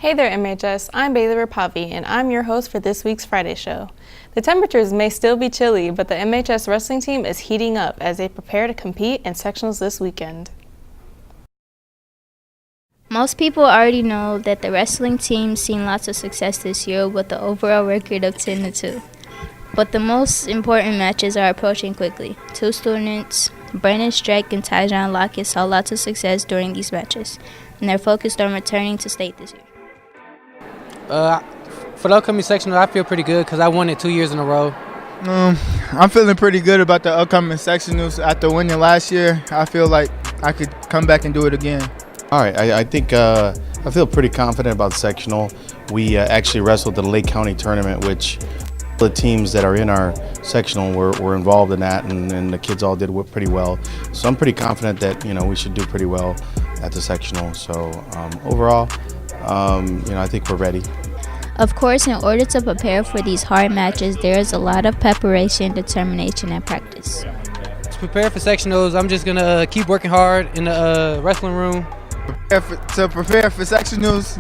Hey there MHS, I'm Bailey Rapavi and I'm your host for this week's Friday show. The temperatures may still be chilly, but the MHS wrestling team is heating up as they prepare to compete in sectionals this weekend. Most people already know that the wrestling team's seen lots of success this year with the overall record of 10-2. But the most important matches are approaching quickly. Two students, Brandon Streck and Tyjon Lockett, saw lots of success during these matches, and they're focused on returning to state this year. For the upcoming sectional, I feel pretty good because I won it 2 years in a row. I'm feeling pretty good about the upcoming sectionals. After winning last year, I feel like I could come back and do it again. All right, I think I feel pretty confident about sectional. We actually wrestled the Lake County tournament, which the teams that are in our sectional were involved in that, and the kids all did pretty well. So I'm pretty confident that we should do pretty well at the sectional. So overall, I think we're ready. Of course, in order to prepare for these hard matches, there is a lot of preparation, determination, and practice. To prepare for sectionals, I'm just going to keep working hard in the wrestling room. To prepare for sectionals,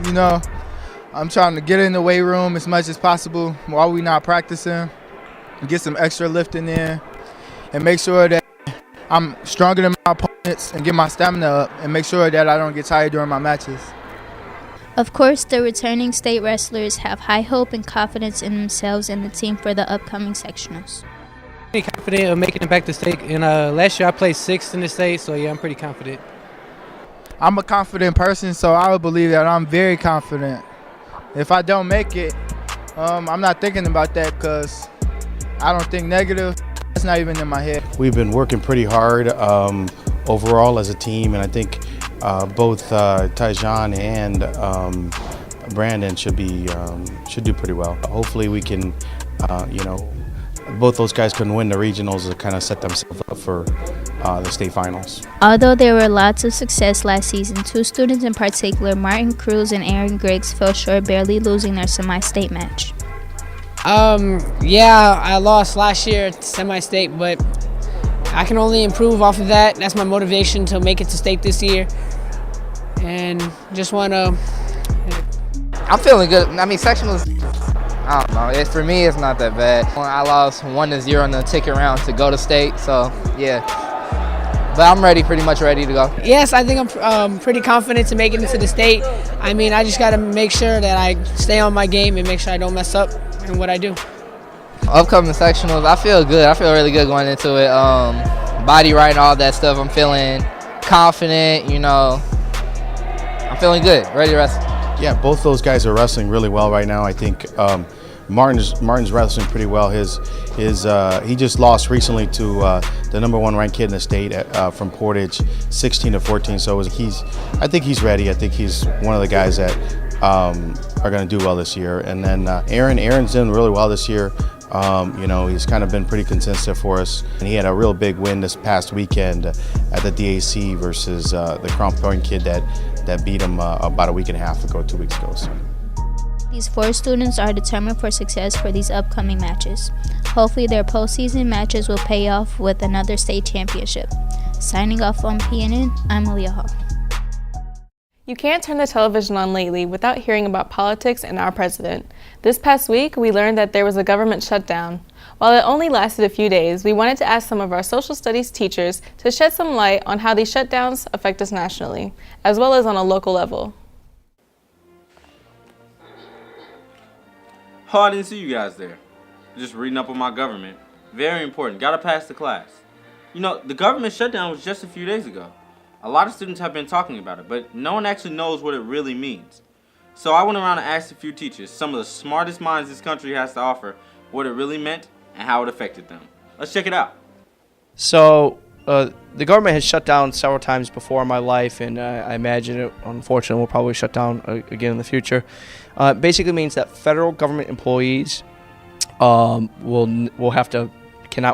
I'm trying to get in the weight room as much as possible while we're not practicing, get some extra lifting in, and make sure that I'm stronger than my opponents and get my stamina up and make sure that I don't get tired during my matches. Of course, the returning state wrestlers have high hope and confidence in themselves and the team for the upcoming sectionals. I'm pretty confident of making it back to state. And last year I placed 6th in the state, so yeah, I'm pretty confident. I'm a confident person, so I would believe that I'm very confident. If I don't make it, I'm not thinking about that because I don't think negative. It's not even in my head. We've been working pretty hard overall as a team, and I think both Tyjon and Brandon should do pretty well. Hopefully we can, both those guys can win the regionals to kind of set themselves up for the state finals. Although there were lots of success last season, two students in particular, Martin Cruz and Aaron Griggs, fell short, barely losing their semi-state match. Yeah, I lost last year at semi-state, but I can only improve off of that. That's my motivation to make it to state this year. And just want to... I'm feeling good. I mean, sectionals, I don't know. For me, it's not that bad. I lost 1-0 in the ticket round to go to state, so yeah. But I'm pretty much ready to go. Yes, I think I'm pretty confident to make it into the state. I mean, I just got to make sure that I stay on my game and make sure I don't mess up in what I do. Upcoming sectionals, I feel good. I feel really good going into it. Body right and all that stuff. I'm feeling confident, I'm feeling good, ready to wrestle. Yeah, both those guys are wrestling really well right now. I think Martin's wrestling pretty well. He just lost recently to the #1 ranked kid in the state from Portage, 16-14. So I think he's ready. I think he's one of the guys that are going to do well this year. And then Aaron's doing really well this year. He's kind of been pretty consistent for us. And he had a real big win this past weekend at the DAC versus the Crown Point kid that beat him about a week and a half ago, 2 weeks ago. So. These 4 students are determined for success for these upcoming matches. Hopefully their postseason matches will pay off with another state championship. Signing off on PNN, I'm Aaliyah Hall. You can't turn the television on lately without hearing about politics and our president. This past week, we learned that there was a government shutdown. While it only lasted a few days, we wanted to ask some of our social studies teachers to shed some light on how these shutdowns affect us nationally, as well as on a local level. Oh, I didn't see you guys there. Just reading up on my government. Very important. Gotta pass the class. The government shutdown was just a few days ago. A lot of students have been talking about it, but no one actually knows what it really means. So I went around and asked a few teachers, some of the smartest minds this country has to offer, what it really meant and how it affected them. Let's check it out. So the government has shut down several times before in my life, and I imagine it, unfortunately, will probably shut down again in the future. It basically means that federal government employees cannot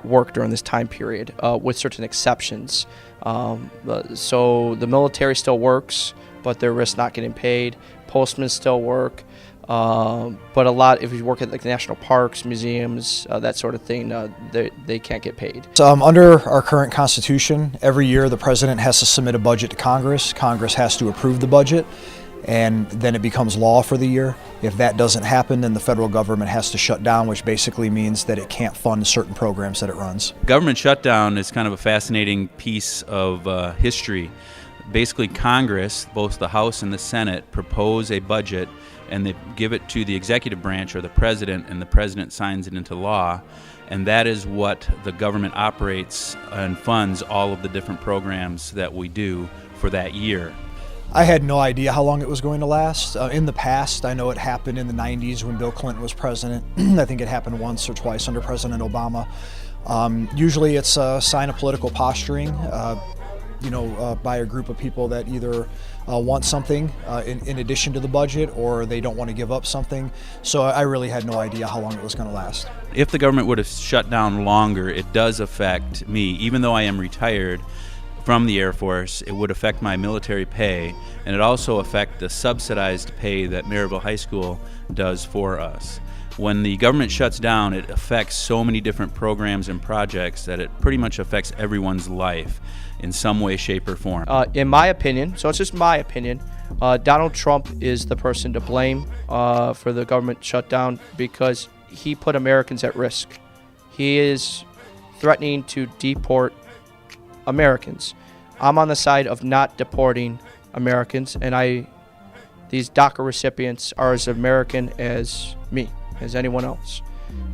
work during this time period with certain exceptions. So the military still works, but they risk not getting paid. Postmen still work, but if you work at like national parks, museums, that sort of thing, they can't get paid. Under our current constitution, every year the president has to submit a budget to Congress. Congress has to approve the budget. and then it becomes law for the year. If that doesn't happen, then the federal government has to shut down, which basically means that it can't fund certain programs that it runs. Government shutdown is kind of a fascinating piece of history. Basically, Congress, both the House and the Senate, propose a budget and they give it to the executive branch or the president, and the president signs it into law. And that is what the government operates and funds all of the different programs that we do for that year. I had no idea how long it was going to last. In the past, I know it happened in the 90s when Bill Clinton was president. I think it happened once or twice under President Obama. Usually it's a sign of political posturing, by a group of people that either want something in addition to the budget, or they don't want to give up something. So I really had no idea how long it was going to last. If the government would have shut down longer, it does affect me. Even though I am retired from the Air Force, it would affect my military pay, and it also affect the subsidized pay that Maryville High School does for us. When the government shuts down, it affects so many different programs and projects that it pretty much affects everyone's life in some way, shape, or form. In my opinion, so it's just my opinion, Donald Trump is the person to blame for the government shutdown because he put Americans at risk. He is threatening to deport Americans. I'm on the side of not deporting Americans, and these DACA recipients are as American as me, as anyone else.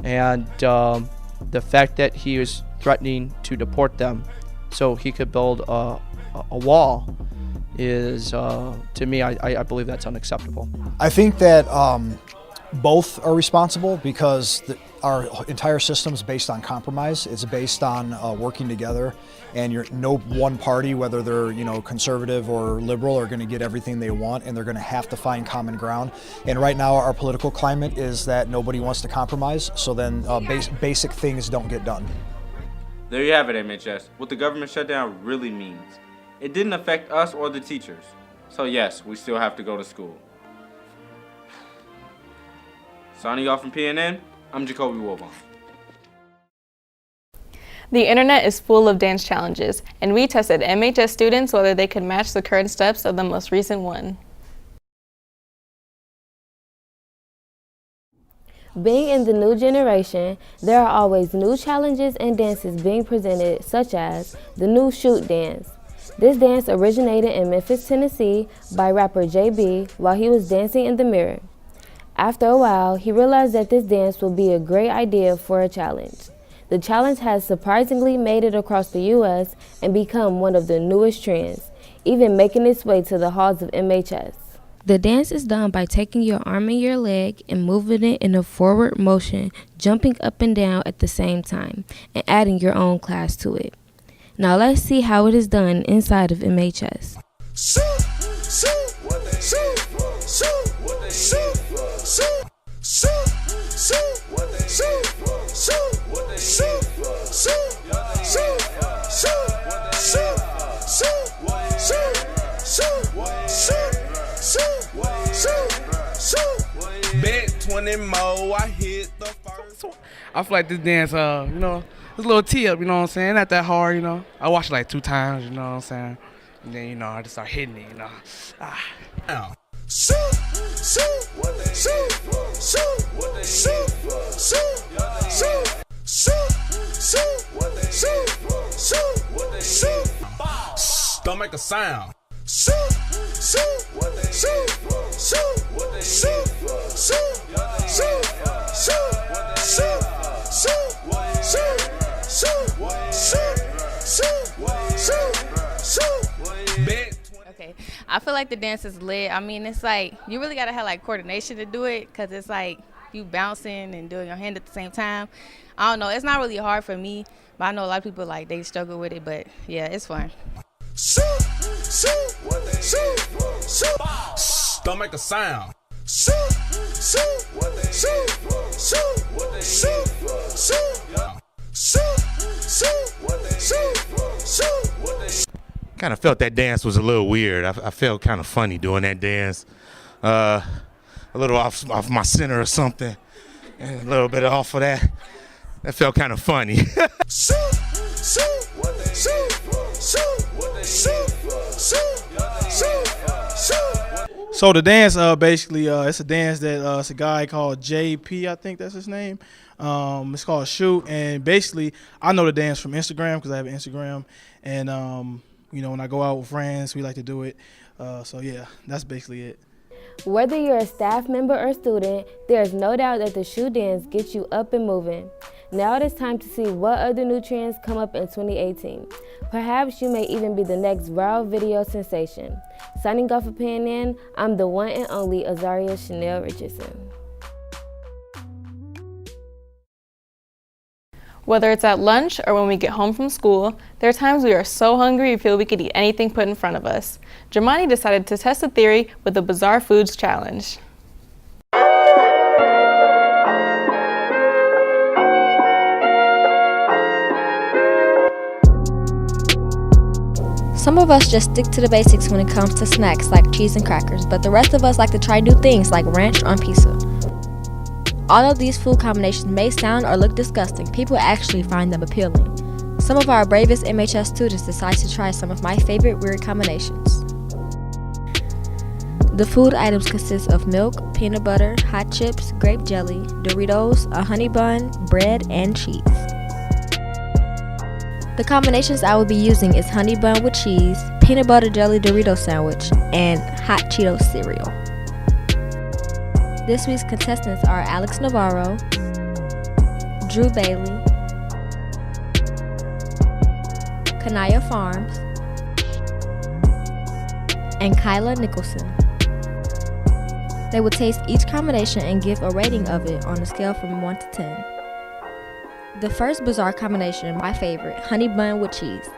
And the fact that he was threatening to deport them so he could build a wall is, to me, I believe that's unacceptable. I think that both are responsible because our entire system is based on compromise. It's based on working together, and no one party, whether they're conservative or liberal, are going to get everything they want, and they're going to have to find common ground. And right now, our political climate is that nobody wants to compromise, so then basic things don't get done. There you have it, MHS. What the government shutdown really means. It didn't affect us or the teachers. So yes, we still have to go to school. Signing off from PNN, I'm JaKobe Wilbon. The internet is full of dance challenges, and we tested MHS students whether they could match the current steps of the most recent one. Being in the new generation, there are always new challenges and dances being presented, such as the new shoot dance. This dance originated in Memphis, Tennessee by rapper JB while he was dancing in the mirror. After a while, he realized that this dance would be a great idea for a challenge. The challenge has surprisingly made it across the U.S. and become one of the newest trends, even making its way to the halls of MHS. The dance is done by taking your arm and your leg and moving it in a forward motion, jumping up and down at the same time, and adding your own class to it. Now let's see how it is done inside of MHS. I feel like this dance, it's a little tee-up, you know what I'm saying? Not that hard, I watched it like 2 times, you know what I'm saying? And then, I just start hitting it, Don't make a sound. Okay, I feel like the dance is lit. I mean, it's like you really gotta have like coordination to do it, cause it's like you bouncing and doing your hand at the same time. I don't know, it's not really hard for me, but I know a lot of people like they struggle with it. But yeah, it's fun. Don't make a sound. Kind of felt that dance was a little weird. I felt kind of funny doing that dance. A little off my center or something. And a little bit off of that. That felt kind of funny. So the dance, basically, it's a dance that it's a guy called JP, I think that's his name. It's called Shoot, and basically, I know the dance from Instagram because I have an Instagram, and when I go out with friends, we like to do it. So yeah, that's basically it. Whether you're a staff member or student, there is no doubt that the shoe dance gets you up and moving. Now it is time to see what other new trends come up in 2018. Perhaps you may even be the next viral video sensation. Signing off for PNN, I'm the one and only Azaria Chanel Richardson. Whether it's at lunch or when we get home from school, there are times we are so hungry we feel we could eat anything put in front of us. Jermani decided to test the theory with the Bizarre Foods Challenge. Some of us just stick to the basics when it comes to snacks like cheese and crackers, but the rest of us like to try new things like ranch on pizza. All of these food combinations may sound or look disgusting. People actually find them appealing. Some of our bravest MHS students decide to try some of my favorite weird combinations. The food items consist of milk, peanut butter, hot chips, grape jelly, Doritos, a honey bun, bread, and cheese. The combinations I will be using is honey bun with cheese, peanut butter jelly Dorito sandwich, and hot Cheetos cereal. This week's contestants are Alex Navarro, Drew Bailey, Kanaya Farms, and Kyla Nicholson. They will taste each combination and give a rating of it on a scale from 1 to 10. The first bizarre combination, my favorite, honey bun with cheese.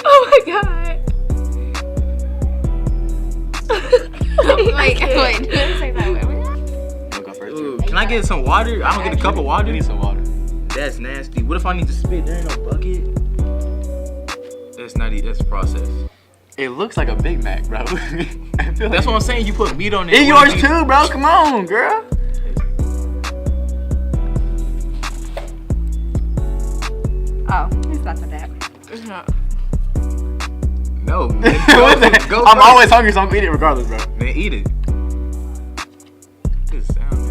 Oh my god. wait. Ooh, can I get some water? I don't get a cup of water. I need some water. That's nasty. What if I need to spit? There ain't no bucket. That's not. That's a process. It looks like a Big Mac, bro. That's what I'm saying. You put meat on it. It's yours too, bro. Come on, girl. Oh, it's not that bad. It's not. No, man. Go I'm first. always hungry, so I'm gonna eat it regardless, bro. Man, eat it. This sounds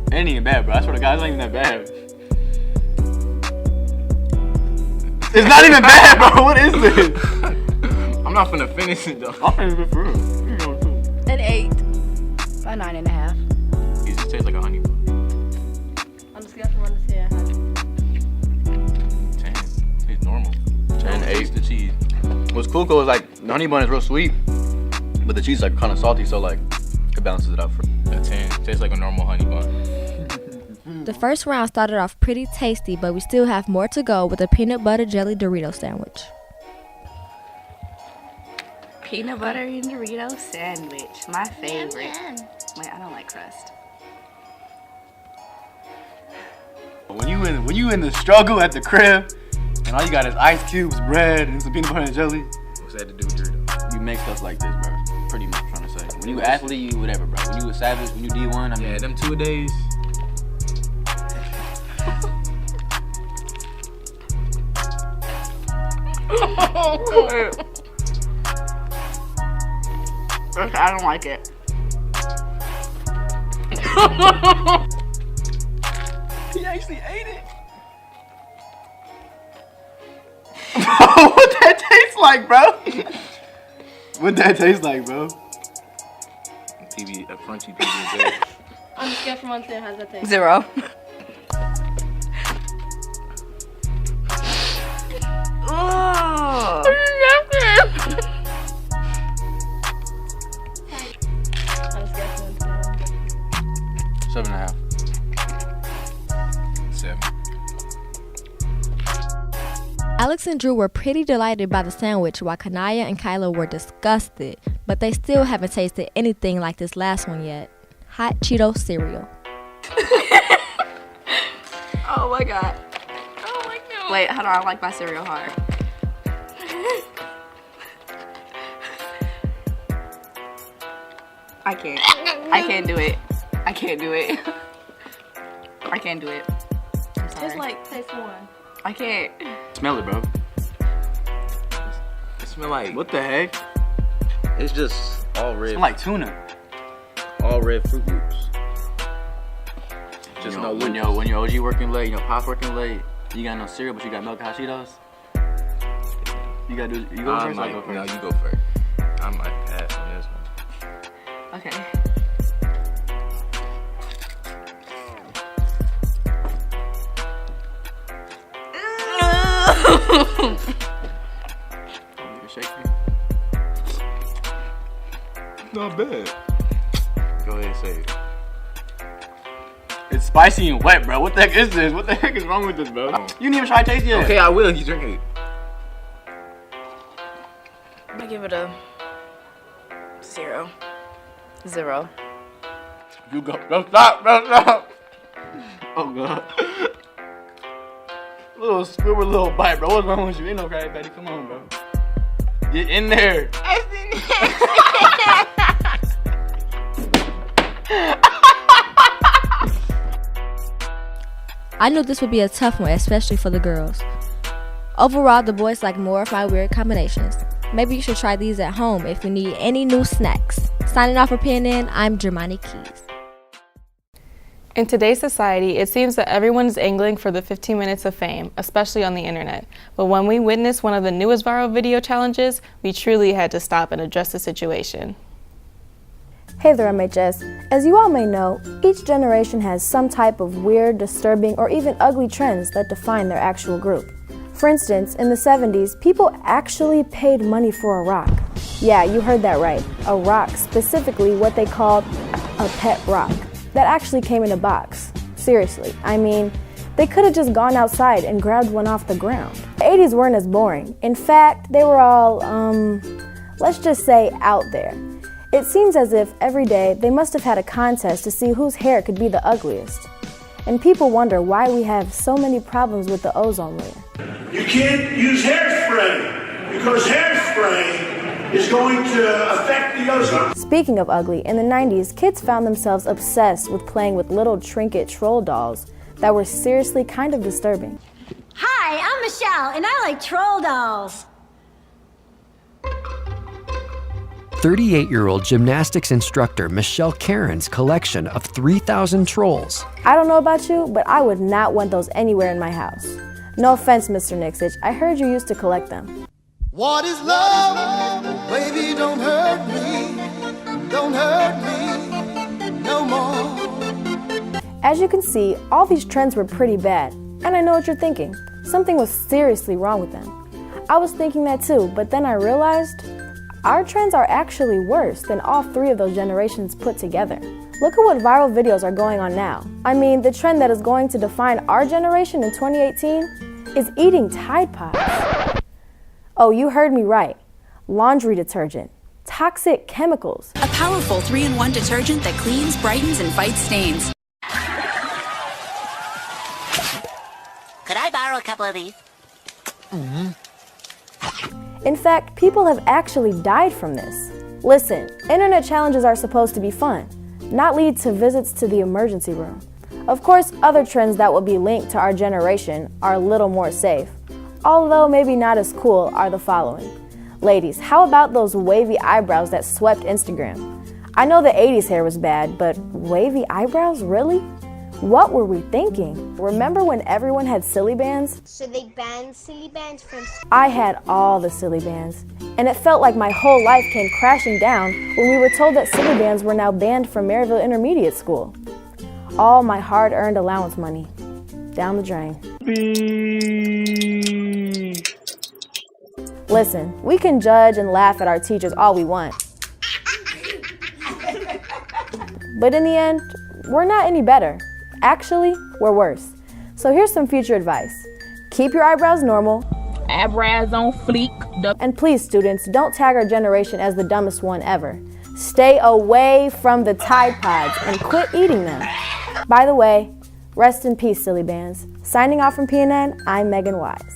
It ain't even bad, bro. I swear to God, it's not even that bad. It's not even bad, bro. What is this? I'm not finna finish it though. I'm finna it for real. An 8. A 9.5. It just tastes like a honey bun. On the scale from 1 to 10. 10. It's normal. 10, 8. Taste the cheese. What's cool is like the honey bun is real sweet, but the cheese is like kind of salty, so like it balances it out for. A 10. Tastes like a normal honey bun. The first round started off pretty tasty, but we still have more to go with a peanut butter jelly Dorito sandwich. Peanut butter and Dorito sandwich. My favorite. Wait, I don't like crust. When you in the struggle at the crib, and all you got is ice cubes, bread, and some peanut butter and jelly. What's that to do with Dorito? You make stuff like this, bro. Pretty much trying to say. When you athlete, you whatever, bro. When you established, when you D1, I mean. Yeah, them 2 days. I don't like it. He actually ate it. What that taste like, bro? What that taste like, bro? A crunchy PB. On the scale from 1 to 10, how's that taste? 0. Oh. On the scale from 1 to 7.5. 7. Alex and Drew were pretty delighted by the sandwich, while Kanaya and Kyla were disgusted, but they still haven't tasted anything like this last one yet. Hot Cheetos cereal. Oh my god. Oh my god. Wait, hold on. I like my cereal hard. I can't do it. I can't do it. I can't do it. Just like taste one. I can't. Smell it, bro. It smell like, What the heck? it's just all red. Smell like tuna. all red Fruit Loops. Just You no know, loops. when your OG working late, Pop's working late, you got no cereal, but you got milk and hot Cheetos. You gotta do. You go first. I go first. No, you go first. I might pass on this one. Okay. You can shake me. Not bad. Go ahead and say it. It's spicy and wet, bro. What the heck is this? What the heck is wrong with this, bro? You didn't even try to taste it yet. Okay, I will. You drink it. I'm gonna give it a 0. 0. You go. Bro, stop. Bro, stop. Oh, God. Little squibber, little bite, bro. What's wrong with you? Ain't no crack, Betty. Come on, bro. Get in there. I knew this would be a tough one, especially for the girls. Overall, the boys like more of my weird combinations. Maybe you should try these at home if you need any new snacks. Signing off for PNN, I'm Jermani Keys. In today's society, it seems that everyone is angling for the 15 minutes of fame, especially on the internet. But when we witnessed one of the newest viral video challenges, we truly had to stop and address the situation. Hey there, MHS. As you all may know, each generation has some type of weird, disturbing, or even ugly trends that define their actual group. For instance, in the 70s, people actually paid money for a rock. Yeah, you heard that right. A rock, specifically what they called a pet rock. That actually came in a box. Seriously, I mean, they could have just gone outside and grabbed one off the ground. The 80s weren't as boring. In fact, they were all, let's just say out there. It seems as if every day they must have had a contest to see whose hair could be the ugliest. And people wonder why we have so many problems with the ozone layer. You can't use hairspray because hairspray is going to affect the ozone. Speaking of ugly, in the 90s, kids found themselves obsessed with playing with little trinket troll dolls that were seriously kind of disturbing. Hi, I'm Michelle, and I like troll dolls. 38-year-old gymnastics instructor Michelle Karen's collection of 3,000 trolls. I don't know about you, but I would not want those anywhere in my house. No offense, Mr. Nixich, I heard you used to collect them. What is love? Baby, don't hurt me. Don't hurt me no more. As you can see, all these trends were pretty bad. And I know what you're thinking. Something was seriously wrong with them. I was thinking that too, but then I realized our trends are actually worse than all three of those generations put together. Look at what viral videos are going on now. I mean, the trend that is going to define our generation in 2018 is eating Tide Pods. Oh, you heard me right. Laundry detergent. Toxic chemicals. A powerful 3-in-1 detergent that cleans, brightens, and fights stains. Could I borrow a couple of these? In fact, people have actually died from this. Listen, internet challenges are supposed to be fun, not lead to visits to the emergency room. Of course, other trends that will be linked to our generation are a little more safe, although maybe not as cool are the following. Ladies, how about those wavy eyebrows that swept Instagram? I know the 80s hair was bad, but wavy eyebrows, really? What were we thinking? Remember when everyone had silly bands? Should they ban silly bands from school? I had all the silly bands, and it felt like my whole life came crashing down when we were told that silly bands were now banned from Maryville Intermediate School. All my hard-earned allowance money, down the drain. Listen, we can judge and laugh at our teachers all we want. But in the end, we're not any better. Actually, we're worse. So here's some future advice. Keep your eyebrows normal. Eyebrows on fleek. And please, students, don't tag our generation as the dumbest one ever. Stay away from the Tide Pods and quit eating them. By the way, rest in peace, silly bands. Signing off from PNN, I'm Meagan Wise.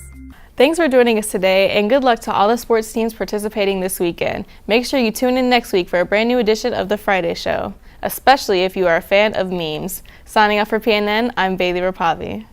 Thanks for joining us today, and good luck to all the sports teams participating this weekend. Make sure you tune in next week for a brand new edition of The Friday Show, especially if you are a fan of memes. Signing off for PNN, I'm Bailey Rapavi.